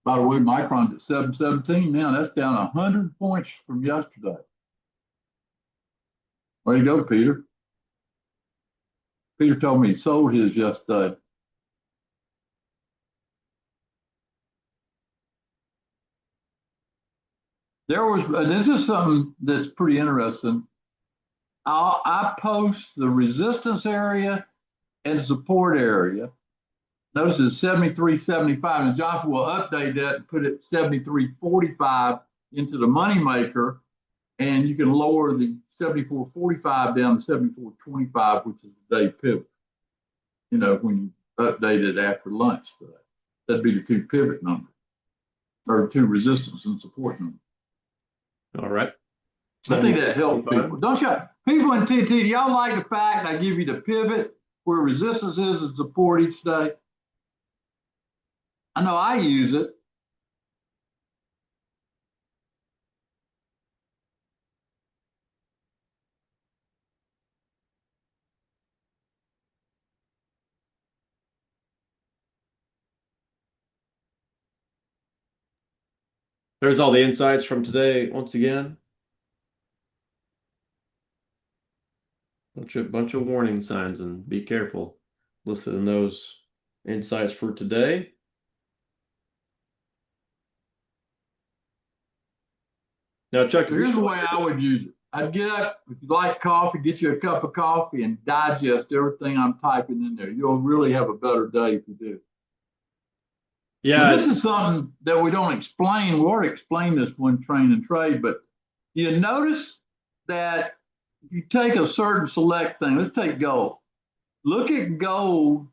By the way, Micron's at 717 now. That's down 100 points from yesterday. Way to go, Peter. Peter told me he sold his yesterday. This is something that's pretty interesting. I post the resistance area and support area. Notice it's 73.75, and Jonathan will update that and put it 73.45 into the moneymaker, and you can lower the 74.45 down to 74.25, which is the day pivot. When you update it after lunch today, that'd be the 2 pivot numbers, or 2 resistance and support numbers. All right. I think that helps people. Don't you? People in TT, do y'all like the fact I give you the pivot where resistance is and support each day? I know I use it. There's all the insights from today once again. Bunch of warning signs, and be careful listed in those insights for today. Now, Chuck, if Here's the you're way I would use it. I'd get up, if you like coffee, get you a cup of coffee and digest everything I'm typing in there. You'll really have a better day if you do. Now, yeah, this is something that we don't explain. We already explained this one train and trade, but you notice that if you take a certain select thing, let's take gold. Look at gold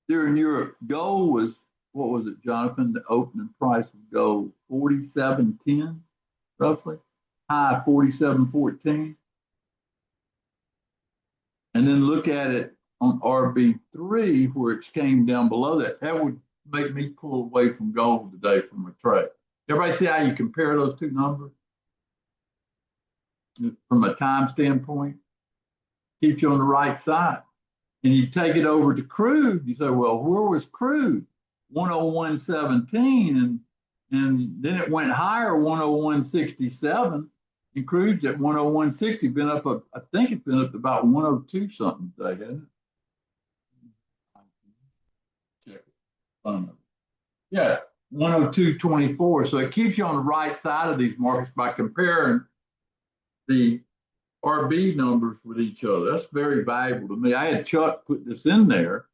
during Europe. Gold was, what was it, Jonathan? The opening price of gold, 47.10, roughly. High 47.14. And then look at it on RB3, where it came down below that. That would make me pull away from gold today from a trade. Everybody see how you compare those two numbers? From a time standpoint, keeps you on the right side. And you take it over to crude, you say, well, where was crude? 101.17, and then it went higher, 101.67, and crude's at 101.60, been up, I think it's been up to about 102 something today, hasn't it? Check it. Yeah, 102.24. So it keeps you on the right side of these markets by comparing the RB numbers with each other. That's very valuable to me. I had Chuck put this in there,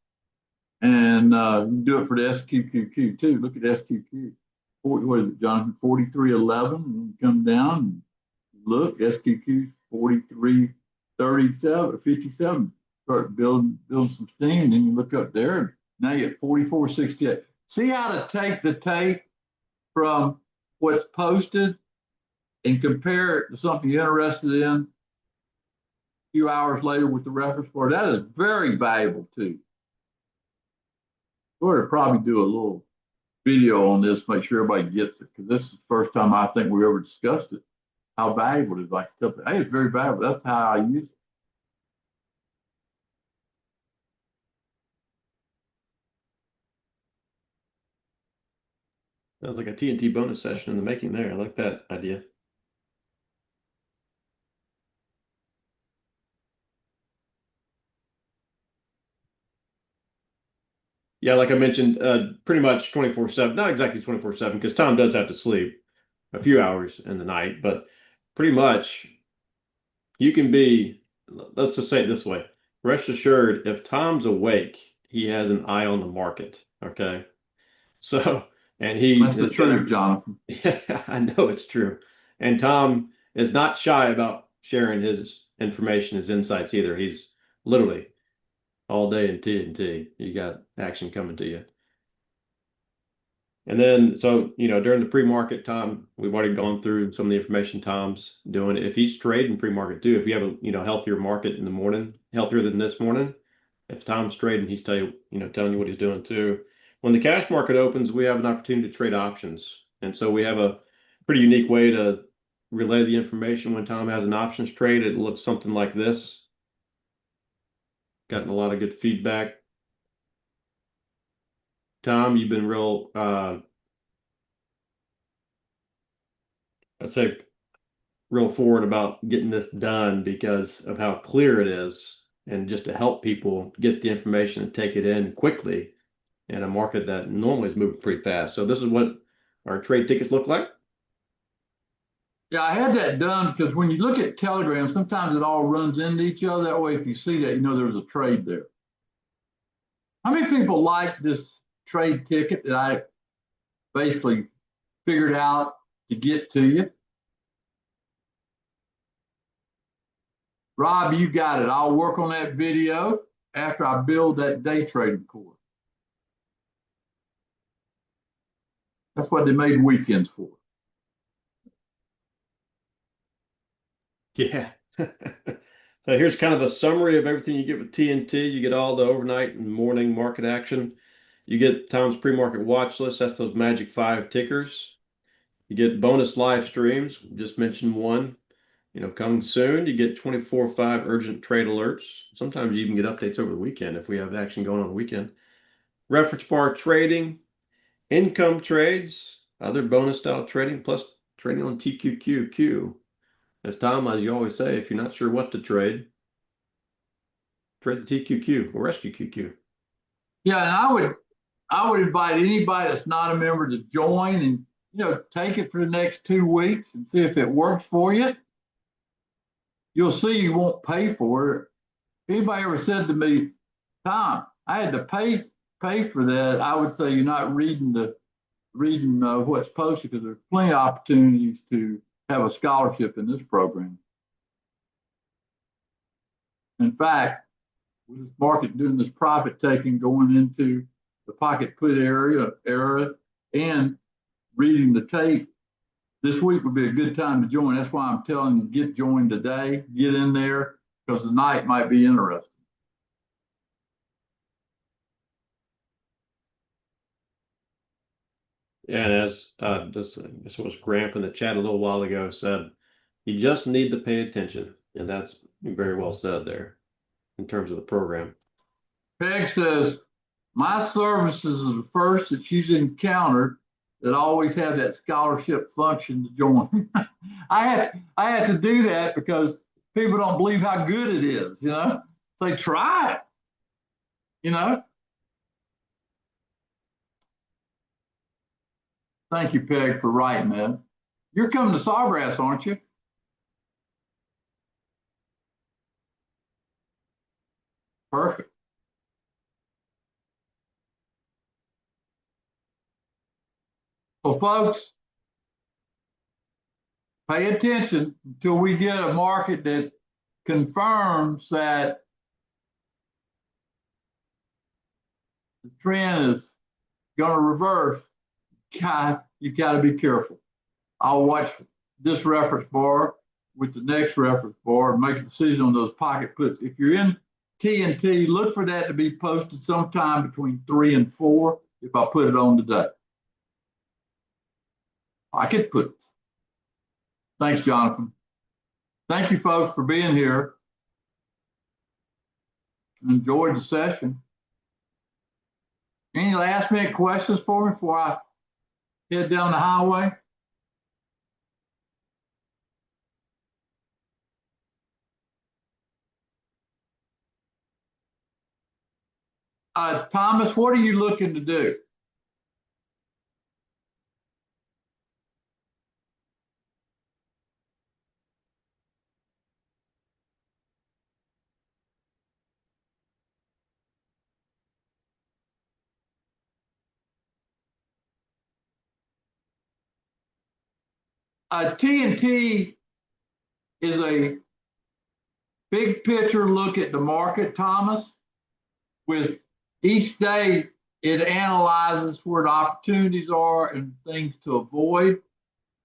and you can do it for the SQQQ too. Look at SQQ. What is it, Jonathan? 43.11, and come down and look, SQQ 43.37, 57. Start building some steam, and then you look up there, and now you're at 44.68. See how to take the tape from what's posted and compare it to something you're interested in a few hours later with the reference bar. That is very valuable too. We're going to probably do a little video on this, make sure everybody gets it, because this is the first time I think we ever discussed it, how valuable it is. Like, hey, it's very valuable. That's how I use it. sounds like a TNT bonus session in the making there. I like that idea. Yeah, like I mentioned, pretty much 24/7, not exactly 24/7, because Tom does have to sleep a few hours in the night, but pretty much you can be, let's just say it this way, rest assured, if Tom's awake, he has an eye on the market. Okay. So, and he That's the truth, Jonathan. Yeah, I know it's true. And Tom is not shy about sharing his information, his insights either. He's literally all day in TNT. You got action coming to you. And then, so, during the pre-market, Tom, we've already gone through some of the information Tom's doing. If he's trading pre-market too, if you have a, healthier market in the morning, healthier than this morning, if Tom's trading, he's telling you what he's doing too. When the cash market opens, we have an opportunity to trade options. And so we have a pretty unique way to relay the information. When Tom has an options trade, it looks something like this. Gotten a lot of good feedback. Tom, you've been real, I'd say real forward about getting this done because of how clear it is, and just to help people get the information and take it in quickly in a market that normally is moving pretty fast. So this is what our trade tickets look like. Yeah, I had that done because when you look at Telegram, sometimes it all runs into each other. That way, if you see that, you know there's a trade there. How many people like this trade ticket that I basically figured out to get to you? Rob, you got it. I'll work on that video after I build that day trading course. That's what they made weekends for. Yeah. So here's kind of a summary of everything you get with TNT. You get all the overnight and morning market action. You get Tom's pre-market watch list. That's those magic 5 tickers. You get bonus live streams. Just mentioned one. Coming soon. You get 24/5 urgent trade alerts. Sometimes you even get updates over the weekend if we have action going on the weekend. Reference bar trading, income trades, other bonus style trading, plus trading on TQQQ. As you always say, if you're not sure what to trade the TQQ or rescue QQ. Yeah, and I would invite anybody that's not a member to join and take it for the next 2 weeks and see if it works for you. You'll see you won't pay for it. If anybody ever said to me, Tom, I had to pay for that, I would say you're not reading what's posted, because there's plenty of opportunities to have a scholarship in this program. In fact, with this market doing this profit taking, going into the pocket put era and reading the tape, this week would be a good time to join. That's why I'm telling you, get joined today, get in there, because the night might be interesting. Yeah, and as this was Gramp in the chat a little while ago said, you just need to pay attention. And that's very well said there in terms of the program. Peg says, my services are the first that she's encountered that always have that scholarship function to join. I had to do that because people don't believe how good it is, Say, try it, Thank you, Peg, for writing that. You're coming to Sawgrass, aren't you? Perfect. Well, folks, pay attention until we get a market that confirms that the trend is going to reverse. God, you got to be careful. I'll watch this reference bar with the next reference bar and make a decision on those pocket puts. If you're in TNT, look for that to be posted sometime between 3 and 4 if I put it on today. Pocket puts. Thanks, Jonathan. Thank you, folks, for being here. Enjoyed the session. Any last minute questions for me before I head down the highway? Thomas, what are you looking to do? TNT is a big picture look at the market, Thomas. With each day, it analyzes where the opportunities are and things to avoid.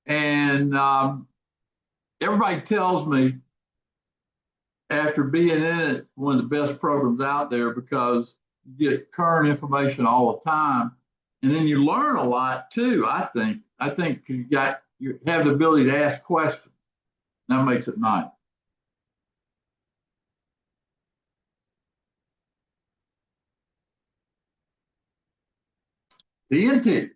And everybody tells me after being in it, one of the best programs out there, because you get current information all the time. And then you learn a lot too, I think. I think you have the ability to ask questions. That makes it nice. TNT.